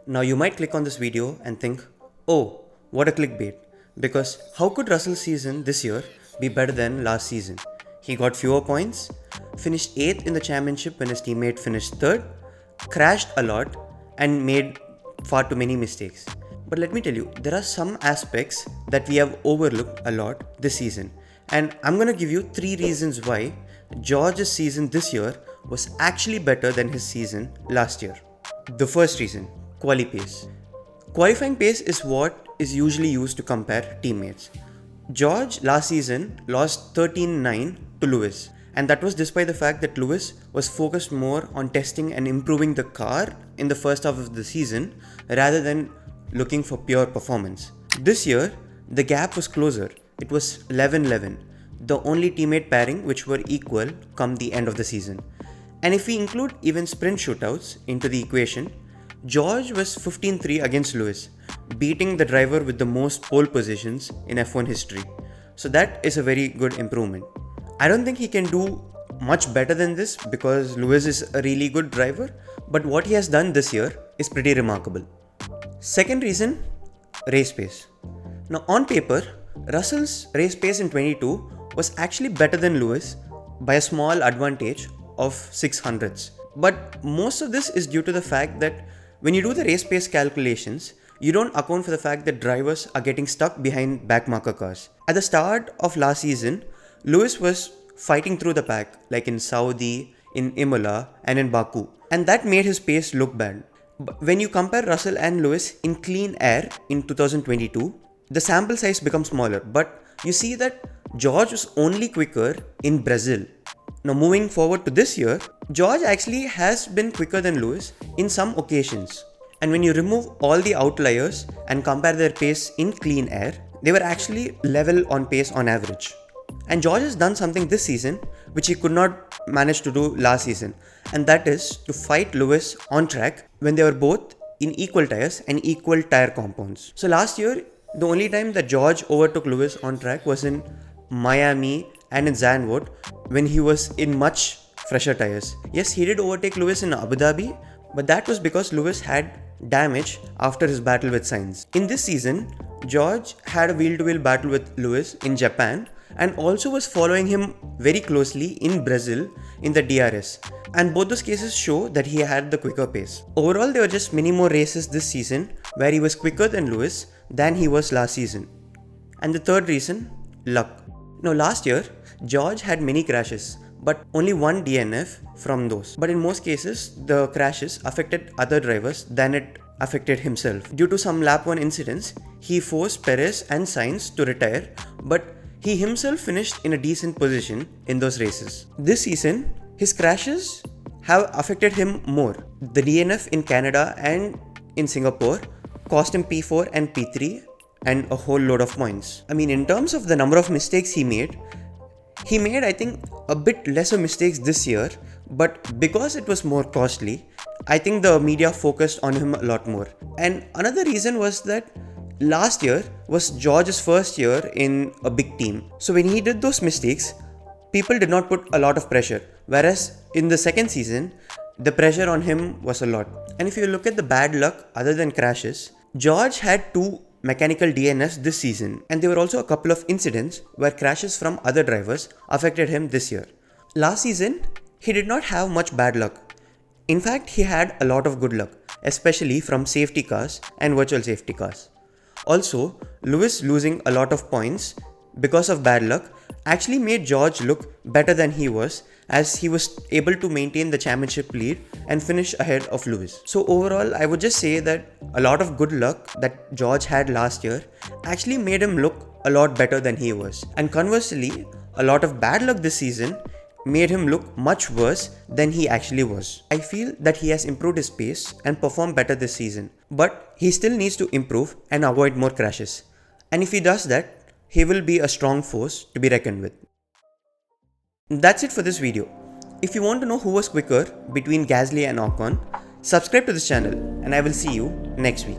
Now you might click on this video and think, oh, what a clickbait. Because how could Russell's season this year be better than last season? He got fewer points, finished 8th in the championship when his teammate finished 3rd, crashed a lot, and made far too many mistakes. But let me tell you, there are some aspects that we have overlooked a lot this season. And I'm going to give you 3 reasons why George's season this year was actually better than his season last year. The first reason, quali pace. Qualifying pace is what is usually used to compare teammates. George last season lost 13-9 to Lewis, and that was despite the fact that Lewis was focused more on testing and improving the car in the first half of the season rather than looking for pure performance. This year, the gap was closer. It was 11-11, the only teammate pairing which were equal come the end of the season. And if we include even sprint shootouts into the equation, George was 15-3 against Lewis, beating the driver with the most pole positions in F1 history. So that is a very good improvement. I don't think he can do much better than this because Lewis is a really good driver, but what he has done this year is pretty remarkable. Second reason, race pace. Now on paper, Russell's race pace in 22 was actually better than Lewis by a small advantage of 600ths. But most of this is due to the fact that when you do the race pace calculations, you don't account for the fact that drivers are getting stuck behind backmarker cars. At the start of last season, Lewis was fighting through the pack, like in Saudi, in Imola, and in Baku, and that made his pace look bad. But when you compare Russell and Lewis in clean air in 2022, the sample size becomes smaller, but you see that George was only quicker in Brazil. Now moving forward to this year, George actually has been quicker than Lewis in some occasions. And when you remove all the outliers and compare their pace in clean air, they were actually level on pace on average. And George has done something this season which he could not manage to do last season, and that is to fight Lewis on track when they were both in equal tires and equal tire compounds. So last year, the only time that George overtook Lewis on track was in Miami and in Zandvoort when he was in much fresher tires. Yes, he did overtake Lewis in Abu Dhabi, but that was because Lewis had damage after his battle with Sainz. In this season, George had a wheel-to-wheel battle with Lewis in Japan and also was following him very closely in Brazil in the DRS. And both those cases show that he had the quicker pace. Overall, there were just many more races this season where he was quicker than Lewis than he was last season. And the third reason, luck. Now last year, George had many crashes, but only one DNF from those. But in most cases, the crashes affected other drivers than it affected himself. Due to some lap 1 incidents, he forced Perez and Sainz to retire, but he himself finished in a decent position in those races. This season, his crashes have affected him more. The DNF in Canada and in Singapore cost him P4 and P3 and a whole load of points. I mean, in terms of the number of mistakes he made, I think, a bit lesser mistakes this year, but because it was more costly, I think the media focused on him a lot more. And another reason was that last year was George's first year in a big team. So when he did those mistakes, people did not put a lot of pressure. Whereas in the second season, the pressure on him was a lot. And if you look at the bad luck other than crashes, George had 2 mechanical DNFs this season, and there were also a couple of incidents where crashes from other drivers affected him this year. Last season, he did not have much bad luck. In fact, he had a lot of good luck, especially from safety cars and virtual safety cars. Also, Lewis losing a lot of points because of bad luck actually made George look better than he was, as he was able to maintain the championship lead and finish ahead of Lewis. So overall, I would just say that a lot of good luck that George had last year actually made him look a lot better than he was. And conversely, a lot of bad luck this season made him look much worse than he actually was. I feel that he has improved his pace and performed better this season, but he still needs to improve and avoid more crashes. And if he does that, he will be a strong force to be reckoned with. That's it for this video. If you want to know who was quicker between Gasly and Ocon, subscribe to this channel and I will see you next week.